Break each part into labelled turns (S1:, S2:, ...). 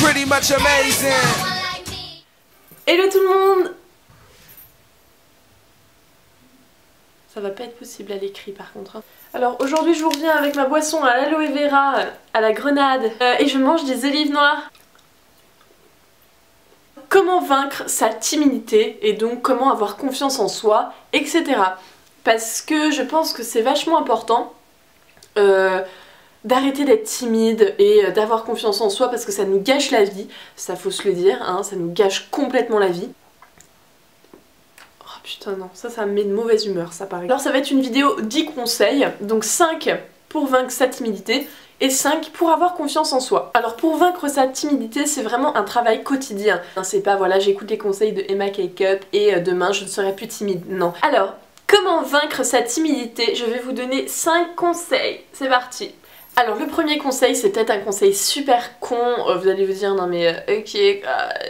S1: pretty much amazing.
S2: Hello tout le monde. Ça va pas être possible à l'écrit par contre. Alors aujourd'hui je vous reviens avec ma boisson à l'aloe vera, à la grenade, et je mange des olives noires. Comment vaincre sa timidité et donc comment avoir confiance en soi, etc. Parce que je pense que c'est vachement important d'arrêter d'être timide et d'avoir confiance en soi parce que ça nous gâche la vie, ça faut se le dire, hein, ça nous gâche complètement la vie. Oh putain non, ça me met de mauvaise humeur ça paraît. Alors ça va être une vidéo 10 conseils, donc 5 pour vaincre sa timidité et 5 pour avoir confiance en soi. Alors pour vaincre sa timidité c'est vraiment un travail quotidien. C'est pas voilà j'écoute les conseils de Emma Cakeup et demain je ne serai plus timide, non. Alors comment vaincre sa timidité? Je vais vous donner 5 conseils, c'est parti. Alors le premier conseil c'est peut-être un conseil super con, vous allez vous dire non mais ok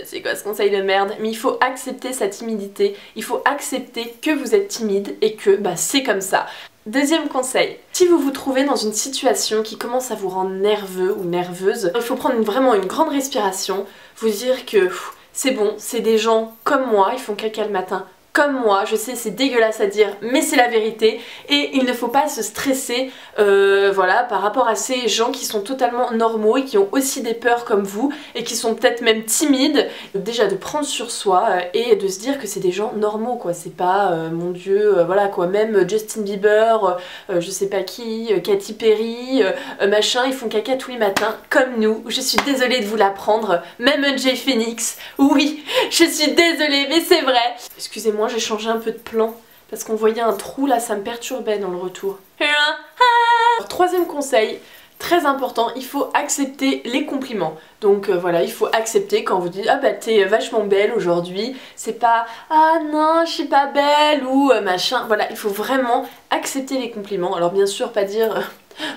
S2: c'est quoi ce conseil de merde, mais il faut accepter sa timidité, il faut accepter que vous êtes timide et que bah c'est comme ça. Deuxième conseil, si vous vous trouvez dans une situation qui commence à vous rendre nerveux ou nerveuse, il faut prendre vraiment une grande respiration, vous dire que c'est bon, c'est des gens comme moi, ils font caca le matin. Comme moi, je sais c'est dégueulasse à dire mais c'est la vérité et il ne faut pas se stresser voilà, par rapport à ces gens qui sont totalement normaux et qui ont aussi des peurs comme vous et qui sont peut-être même timides. Déjà de prendre sur soi et de se dire que c'est des gens normaux quoi, c'est pas mon dieu voilà quoi, même Justin Bieber, je sais pas qui, Katy Perry, machin, ils font caca tous les matins comme nous. Je suis désolée de vous l'apprendre, même Jay Phoenix, oui je suis désolée mais c'est vrai. Excusez-moi j'ai changé un peu de plan parce qu'on voyait un trou là, ça me perturbait dans le retour. Alors, troisième conseil, très important, il faut accepter les compliments. Donc voilà, il faut accepter quand on vous dit ah bah t'es vachement belle aujourd'hui, c'est pas ah non je suis pas belle ou machin, voilà, il faut vraiment accepter les compliments. Alors bien sûr pas dire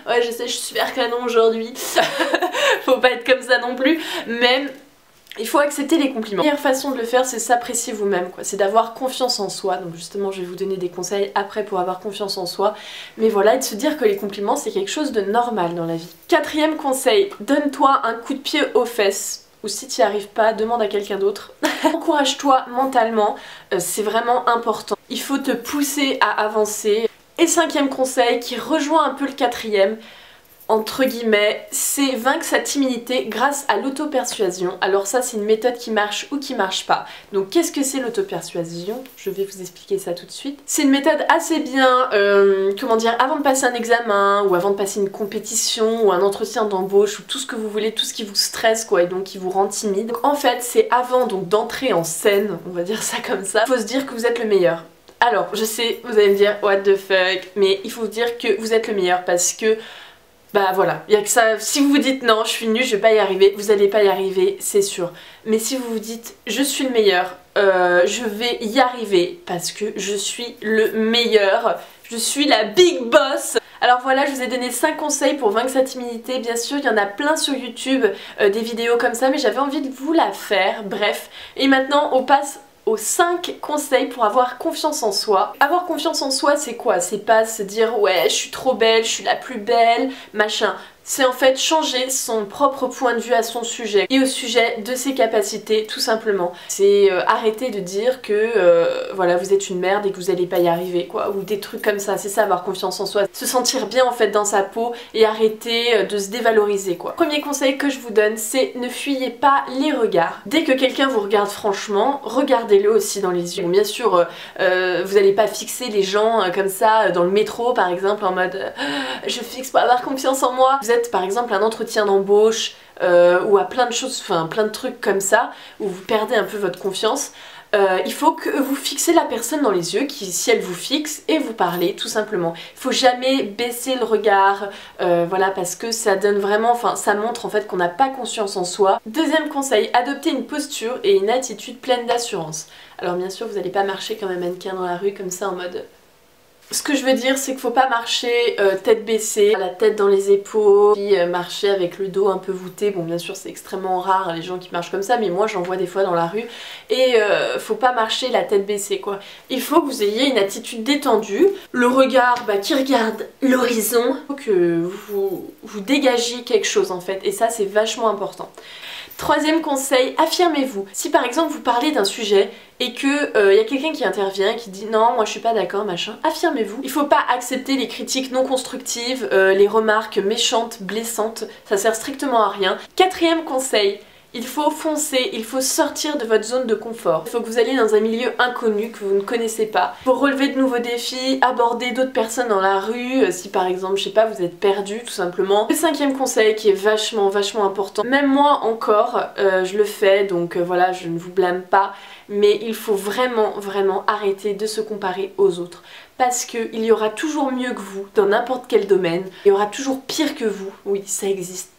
S2: ouais je sais je suis super canon aujourd'hui, faut pas être comme ça non plus, mais il faut accepter les compliments. La meilleure façon de le faire c'est s'apprécier vous-même quoi, c'est d'avoir confiance en soi, donc justement je vais vous donner des conseils après pour avoir confiance en soi, mais voilà, et de se dire que les compliments c'est quelque chose de normal dans la vie. Quatrième conseil, donne-toi un coup de pied aux fesses, ou si tu n'y arrives pas, demande à quelqu'un d'autre. Encourage-toi mentalement, c'est vraiment important. Il faut te pousser à avancer. Et cinquième conseil qui rejoint un peu le quatrième, entre guillemets, c'est vaincre sa timidité grâce à l'auto-persuasion. Alors ça c'est une méthode qui marche ou qui marche pas. Donc qu'est-ce que c'est l'auto-persuasion? Je vais vous expliquer ça tout de suite. C'est une méthode assez bien, comment dire, avant de passer un examen ou avant de passer une compétition ou un entretien d'embauche ou tout ce que vous voulez, tout ce qui vous stresse quoi et donc qui vous rend timide. Donc en fait c'est avant donc d'entrer en scène, on va dire ça comme ça, il faut se dire que vous êtes le meilleur. Alors je sais, vous allez me dire what the fuck, mais il faut vous dire que vous êtes le meilleur parce que bah voilà, il y a que ça. Si vous vous dites non je suis nulle, je vais pas y arriver, vous allez pas y arriver, c'est sûr. Mais si vous vous dites je suis le meilleur, je vais y arriver parce que je suis le meilleur, je suis la big boss. Alors voilà, je vous ai donné 5 conseils pour vaincre sa timidité. Bien sûr, il y en a plein sur YouTube, des vidéos comme ça, mais j'avais envie de vous la faire, bref. Et maintenant on passe aux 5 conseils pour avoir confiance en soi. Avoir confiance en soi c'est quoi? C'est pas se dire ouais je suis trop belle, je suis la plus belle, machin. C'est en fait changer son propre point de vue à son sujet et au sujet de ses capacités tout simplement. C'est arrêter de dire que voilà vous êtes une merde et que vous allez pas y arriver quoi, ou des trucs comme ça, c'est ça avoir confiance en soi. Se sentir bien en fait dans sa peau et arrêter de se dévaloriser quoi. Premier conseil que je vous donne c'est ne fuyez pas les regards. Dès que quelqu'un vous regarde franchement, regardez-le aussi dans les yeux. Bon bien sûr vous allez pas fixer les gens comme ça dans le métro par exemple en mode je fixe pour avoir confiance en moi. Vous êtes par exemple un entretien d'embauche ou à plein de choses, enfin plein de trucs comme ça où vous perdez un peu votre confiance, il faut que vous fixez la personne dans les yeux, si elle vous fixe, et vous parlez tout simplement. Il faut jamais baisser le regard, voilà, parce que ça donne vraiment, enfin ça montre en fait qu'on n'a pas confiance en soi. Deuxième conseil, adopter une posture et une attitude pleine d'assurance. Alors bien sûr vous n'allez pas marcher comme un mannequin dans la rue comme ça en mode... Ce que je veux dire c'est qu'il faut pas marcher tête baissée, la tête dans les épaules, puis marcher avec le dos un peu voûté. Bon bien sûr c'est extrêmement rare les gens qui marchent comme ça, mais moi j'en vois des fois dans la rue. Et faut pas marcher la tête baissée quoi. Il faut que vous ayez une attitude détendue, le regard qui regarde l'horizon, que vous dégagiez quelque chose en fait, et ça c'est vachement important. Troisième conseil, affirmez-vous. Si par exemple vous parlez d'un sujet et que y a quelqu'un qui intervient, qui dit non moi je suis pas d'accord machin, affirmez-vous. Il faut pas accepter les critiques non constructives, les remarques méchantes, blessantes, ça sert strictement à rien. Quatrième conseil, il faut foncer, il faut sortir de votre zone de confort. Il faut que vous alliez dans un milieu inconnu que vous ne connaissez pas. Il faut relever de nouveaux défis, aborder d'autres personnes dans la rue, si par exemple, je sais pas, vous êtes perdu tout simplement. Le cinquième conseil qui est vachement important, même moi encore, je le fais, donc voilà, je ne vous blâme pas, mais il faut vraiment arrêter de se comparer aux autres. Parce qu'il y aura toujours mieux que vous dans n'importe quel domaine, il y aura toujours pire que vous, oui ça existe,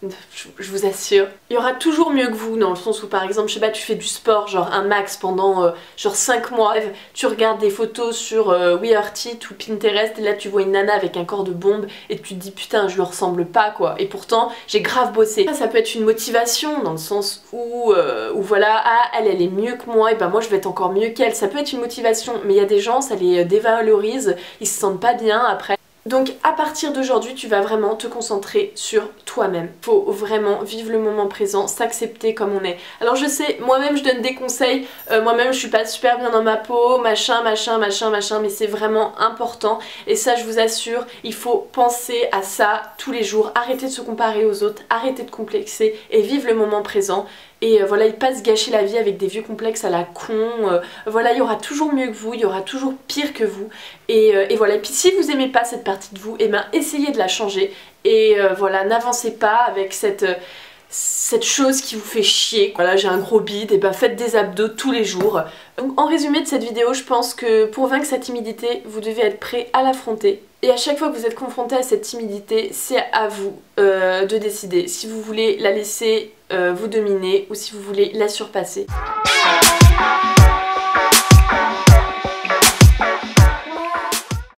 S2: je vous assure. Il y aura toujours mieux que vous dans le sens où par exemple, je sais pas, tu fais du sport genre un max pendant genre 5 mois, tu regardes des photos sur WeArtIt ou Pinterest et là tu vois une nana avec un corps de bombe et tu te dis putain je lui ressemble pas quoi, et pourtant j'ai grave bossé. Ça peut être une motivation dans le sens où voilà, ah elle est mieux que moi et ben moi je vais être encore mieux qu'elle, ça peut être une motivation, mais il y a des gens ça les dévalorise, ils se sentent pas bien après. Donc à partir d'aujourd'hui tu vas vraiment te concentrer sur toi-même. Faut vraiment vivre le moment présent, s'accepter comme on est. Alors je sais, moi-même je donne des conseils, moi-même je suis pas super bien dans ma peau, machin, mais c'est vraiment important et ça je vous assure, il faut penser à ça tous les jours, arrêter de se comparer aux autres, arrêter de complexer et vivre le moment présent. Et voilà, il pas se gâcher la vie avec des vieux complexes à la con, voilà, il y aura toujours mieux que vous, il y aura toujours pire que vous, et voilà. Et puis si vous aimez pas cette partie de vous, et ben essayez de la changer, et voilà, n'avancez pas avec cette chose qui vous fait chier. Voilà, j'ai un gros bide, et ben faites des abdos tous les jours. Donc en résumé de cette vidéo, je pense que pour vaincre sa timidité, vous devez être prêt à l'affronter. Et à chaque fois que vous êtes confronté à cette timidité, c'est à vous de décider si vous voulez la laisser vous dominer ou si vous voulez la surpasser.